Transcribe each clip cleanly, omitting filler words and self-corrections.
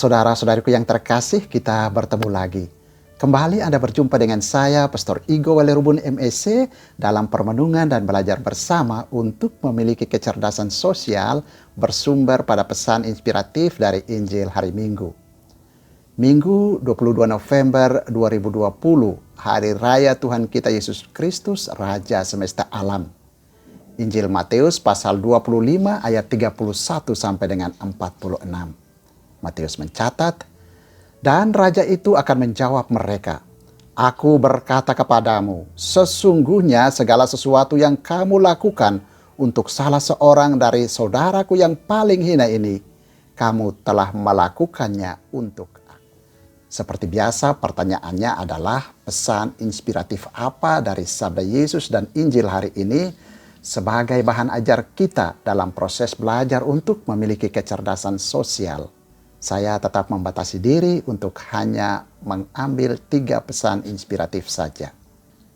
Saudara-saudariku yang terkasih, kita bertemu lagi. Kembali Anda berjumpa dengan saya, Pastor Igo Walerubun MEC, dalam permenungan dan belajar bersama untuk memiliki kecerdasan sosial bersumber pada pesan inspiratif dari Injil hari Minggu. Minggu 22 November 2020, Hari Raya Tuhan kita Yesus Kristus, Raja Semesta Alam. Injil Matius pasal 25 ayat 31 sampai dengan 46. Matius mencatat, dan raja itu akan menjawab mereka, "Aku berkata kepadamu, sesungguhnya segala sesuatu yang kamu lakukan untuk salah seorang dari saudaraku yang paling hina ini, kamu telah melakukannya untuk aku." Seperti biasa, pertanyaannya adalah pesan inspiratif apa dari sabda Yesus dan Injil hari ini sebagai bahan ajar kita dalam proses belajar untuk memiliki kecerdasan sosial. Saya tetap membatasi diri untuk hanya mengambil 3 pesan inspiratif saja.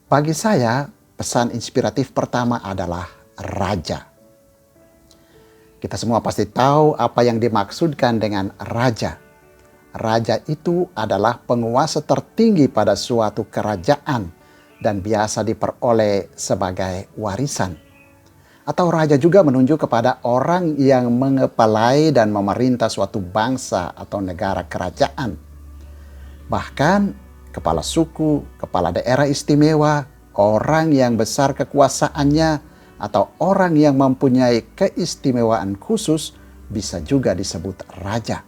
Bagi saya, pesan inspiratif pertama adalah raja. Kita semua pasti tahu apa yang dimaksudkan dengan raja. Raja itu adalah penguasa tertinggi pada suatu kerajaan dan biasa diperoleh sebagai warisan. Atau raja juga menunjuk kepada orang yang mengepalai dan memerintah suatu bangsa atau negara kerajaan. Bahkan kepala suku, kepala daerah istimewa, orang yang besar kekuasaannya, atau orang yang mempunyai keistimewaan khusus bisa juga disebut raja.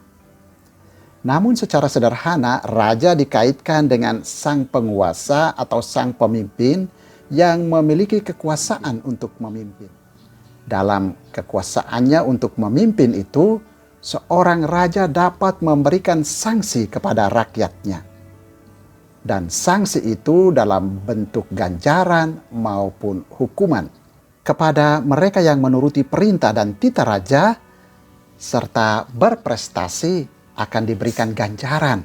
Namun secara sederhana, raja dikaitkan dengan sang penguasa atau sang pemimpin yang memiliki kekuasaan untuk memimpin. Dalam kekuasaannya untuk memimpin itu, seorang raja dapat memberikan sanksi kepada rakyatnya. Dan sanksi itu dalam bentuk ganjaran maupun hukuman. Kepada mereka yang menuruti perintah dan titah raja, serta berprestasi akan diberikan ganjaran.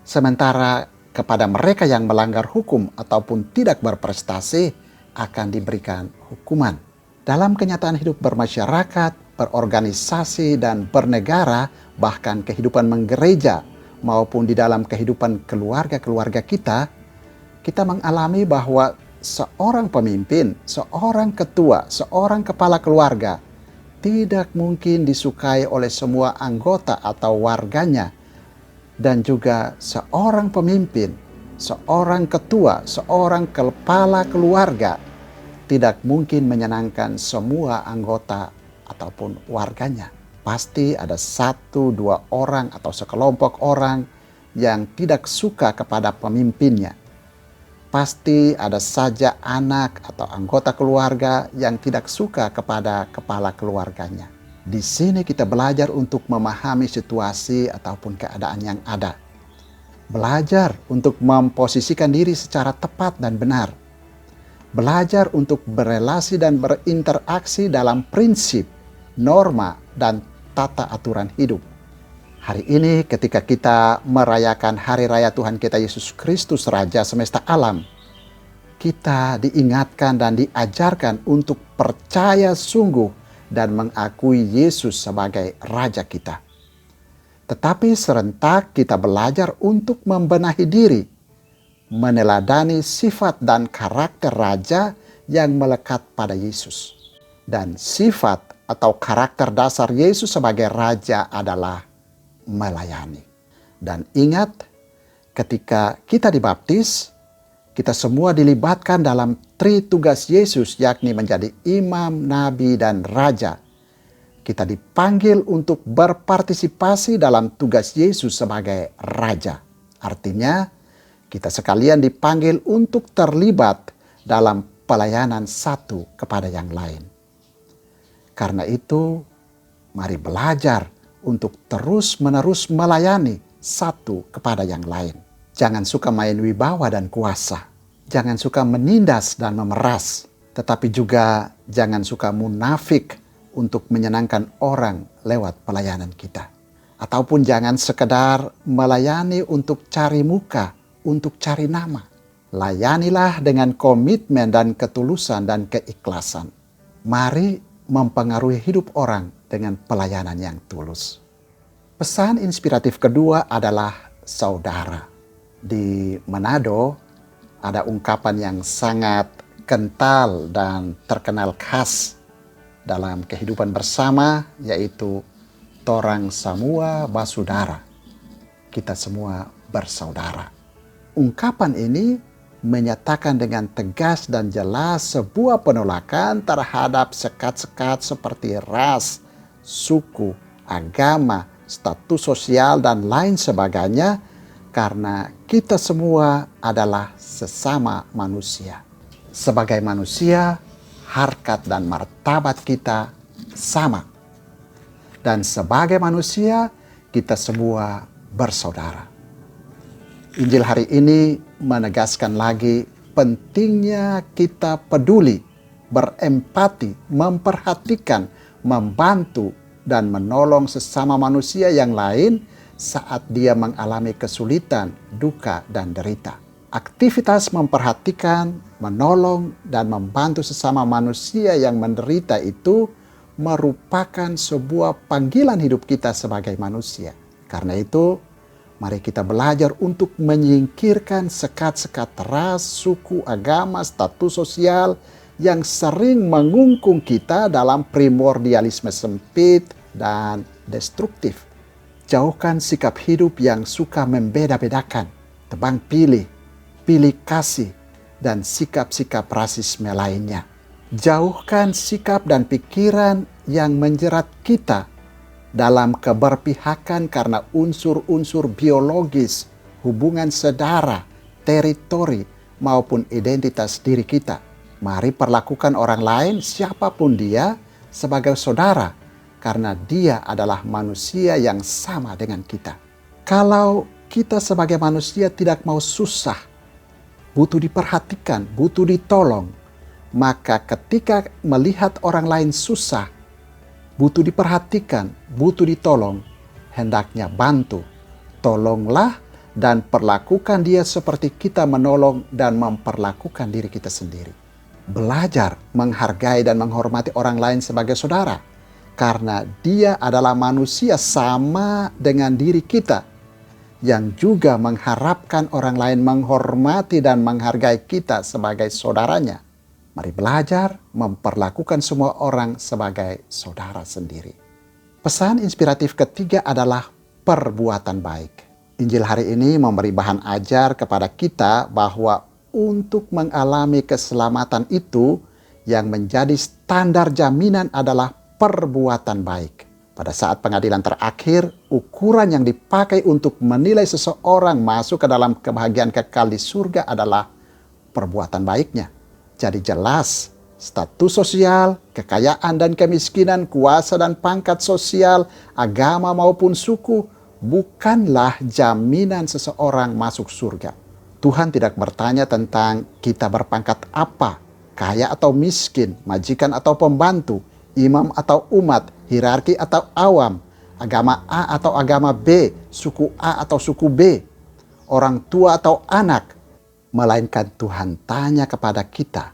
Sementara kepada mereka yang melanggar hukum ataupun tidak berprestasi akan diberikan hukuman. Dalam kenyataan hidup bermasyarakat, berorganisasi, dan bernegara, bahkan kehidupan menggereja maupun di dalam kehidupan keluarga-keluarga kita, kita mengalami bahwa seorang pemimpin, seorang ketua, seorang kepala keluarga tidak mungkin disukai oleh semua anggota atau warganya. Dan juga seorang pemimpin, seorang ketua, seorang kepala keluarga tidak mungkin menyenangkan semua anggota ataupun warganya. Pasti ada 1-2 orang atau sekelompok orang yang tidak suka kepada pemimpinnya. Pasti ada saja anak atau anggota keluarga yang tidak suka kepada kepala keluarganya. Di sini kita belajar untuk memahami situasi ataupun keadaan yang ada. Belajar untuk memposisikan diri secara tepat dan benar. Belajar untuk berelasi dan berinteraksi dalam prinsip, norma, dan tata aturan hidup. Hari ini ketika kita merayakan Hari Raya Tuhan kita Yesus Kristus, Raja Semesta Alam, kita diingatkan dan diajarkan untuk percaya sungguh dan mengakui Yesus sebagai Raja kita. Tetapi serentak kita belajar untuk membenahi diri, meneladani sifat dan karakter raja yang melekat pada Yesus. Dan sifat atau karakter dasar Yesus sebagai raja adalah melayani. Dan ingat, ketika kita dibaptis, kita semua dilibatkan dalam tritugas Yesus, yakni menjadi imam, nabi, dan raja. Kita dipanggil untuk berpartisipasi dalam tugas Yesus sebagai raja. Artinya, kita sekalian dipanggil untuk terlibat dalam pelayanan satu kepada yang lain. Karena itu, mari belajar untuk terus-menerus melayani satu kepada yang lain. Jangan suka main wibawa dan kuasa. Jangan suka menindas dan memeras. Tetapi juga jangan suka munafik untuk menyenangkan orang lewat pelayanan kita. Ataupun jangan sekedar melayani untuk cari muka, untuk cari nama. Layanilah dengan komitmen dan ketulusan dan keikhlasan. Mari mempengaruhi hidup orang dengan pelayanan yang tulus. Pesan inspiratif kedua adalah saudara. Di Manado ada ungkapan yang sangat kental dan terkenal khas dalam kehidupan bersama, yaitu torang samua basudara. Kita semua bersaudara. Ungkapan ini menyatakan dengan tegas dan jelas sebuah penolakan terhadap sekat-sekat seperti ras, suku, agama, status sosial, dan lain sebagainya, karena kita semua adalah sesama manusia. Sebagai manusia, harkat dan martabat kita sama. Dan sebagai manusia, kita semua bersaudara. Injil hari ini menegaskan lagi pentingnya kita peduli, berempati, memperhatikan, membantu, dan menolong sesama manusia yang lain saat dia mengalami kesulitan, duka, dan derita. Aktivitas memperhatikan, menolong, dan membantu sesama manusia yang menderita itu merupakan sebuah panggilan hidup kita sebagai manusia. Karena itu, mari kita belajar untuk menyingkirkan sekat-sekat ras, suku, agama, status sosial yang sering mengungkung kita dalam primordialisme sempit dan destruktif. Jauhkan sikap hidup yang suka membeda-bedakan, tebang pilih, pilih kasih, dan sikap-sikap rasisme lainnya. Jauhkan sikap dan pikiran yang menjerat kita dalam keberpihakan karena unsur-unsur biologis, hubungan saudara, teritori, maupun identitas diri kita. Mari perlakukan orang lain, siapapun dia, sebagai saudara, karena dia adalah manusia yang sama dengan kita. Kalau kita sebagai manusia tidak mau susah, butuh diperhatikan, butuh ditolong, maka ketika melihat orang lain susah, butuh diperhatikan, butuh ditolong, hendaknya bantu, tolonglah, dan perlakukan dia seperti kita menolong dan memperlakukan diri kita sendiri. Belajar menghargai dan menghormati orang lain sebagai saudara, karena dia adalah manusia sama dengan diri kita, yang juga mengharapkan orang lain menghormati dan menghargai kita sebagai saudaranya. Mari belajar memperlakukan semua orang sebagai saudara sendiri. Pesan inspiratif ketiga adalah perbuatan baik. Injil hari ini memberi bahan ajar kepada kita bahwa untuk mengalami keselamatan itu, yang menjadi standar jaminan adalah perbuatan baik. Pada saat pengadilan terakhir, ukuran yang dipakai untuk menilai seseorang masuk ke dalam kebahagiaan kekal di surga adalah perbuatan baiknya. Jadi jelas, status sosial, kekayaan dan kemiskinan, kuasa dan pangkat sosial, agama maupun suku, bukanlah jaminan seseorang masuk surga. Tuhan tidak bertanya tentang kita berpangkat apa, kaya atau miskin, majikan atau pembantu, imam atau umat, hierarki atau awam, agama A atau agama B, suku A atau suku B, orang tua atau anak. Melainkan Tuhan tanya kepada kita,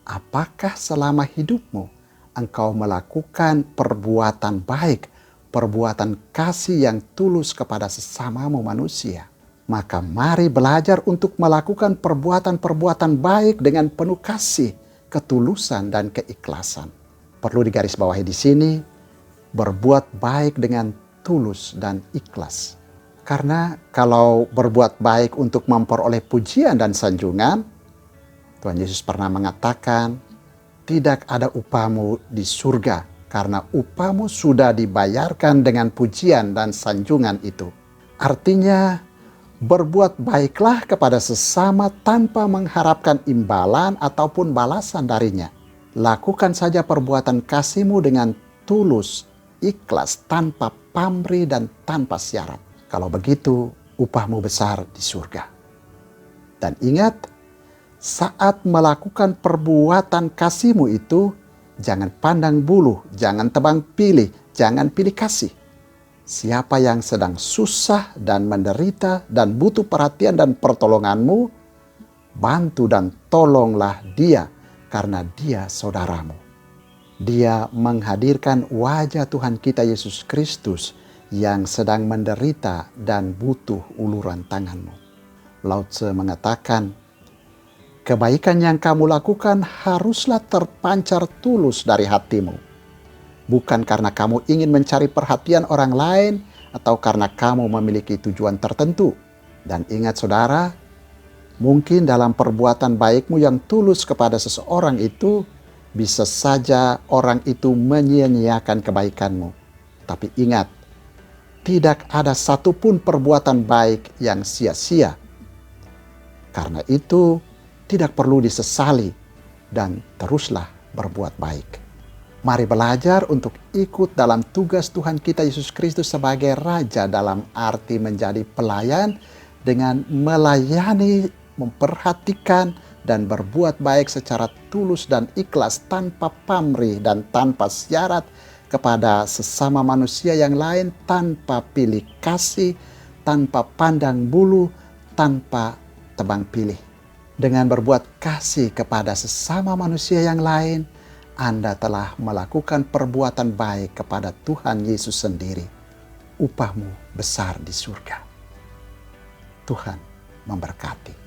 apakah selama hidupmu engkau melakukan perbuatan baik, perbuatan kasih yang tulus kepada sesamamu manusia? Maka mari belajar untuk melakukan perbuatan-perbuatan baik dengan penuh kasih, ketulusan, dan keikhlasan. Perlu digarisbawahi di sini, berbuat baik dengan tulus dan ikhlas. Karena kalau berbuat baik untuk memperoleh pujian dan sanjungan, Tuhan Yesus pernah mengatakan, tidak ada upahmu di surga, karena upahmu sudah dibayarkan dengan pujian dan sanjungan itu. Artinya, berbuat baiklah kepada sesama tanpa mengharapkan imbalan ataupun balasan darinya. Lakukan saja perbuatan kasihmu dengan tulus, ikhlas, tanpa pamrih dan tanpa syarat. Kalau begitu, upahmu besar di surga. Dan ingat, saat melakukan perbuatan kasihmu itu, jangan pandang bulu, jangan tebang pilih, jangan pilih kasih. Siapa yang sedang susah dan menderita dan butuh perhatian dan pertolonganmu, bantu dan tolonglah dia karena dia saudaramu. Dia menghadirkan wajah Tuhan kita Yesus Kristus yang sedang menderita dan butuh uluran tanganmu. Lao Tzu mengatakan, kebaikan yang kamu lakukan haruslah terpancar tulus dari hatimu. Bukan karena kamu ingin mencari perhatian orang lain atau karena kamu memiliki tujuan tertentu. Dan ingat saudara, mungkin dalam perbuatan baikmu yang tulus kepada seseorang itu, bisa saja orang itu menyia-nyiakan kebaikanmu. Tapi ingat, tidak ada satupun perbuatan baik yang sia-sia. Karena itu, tidak perlu disesali dan teruslah berbuat baik. Mari belajar untuk ikut dalam tugas Tuhan kita Yesus Kristus sebagai Raja dalam arti menjadi pelayan dengan melayani, memperhatikan, dan berbuat baik secara tulus dan ikhlas tanpa pamrih dan tanpa syarat kepada sesama manusia yang lain, tanpa pilih kasih, tanpa pandang bulu, tanpa tebang pilih. Dengan berbuat kasih kepada sesama manusia yang lain, Anda telah melakukan perbuatan baik kepada Tuhan Yesus sendiri. Upahmu besar di surga. Tuhan memberkati.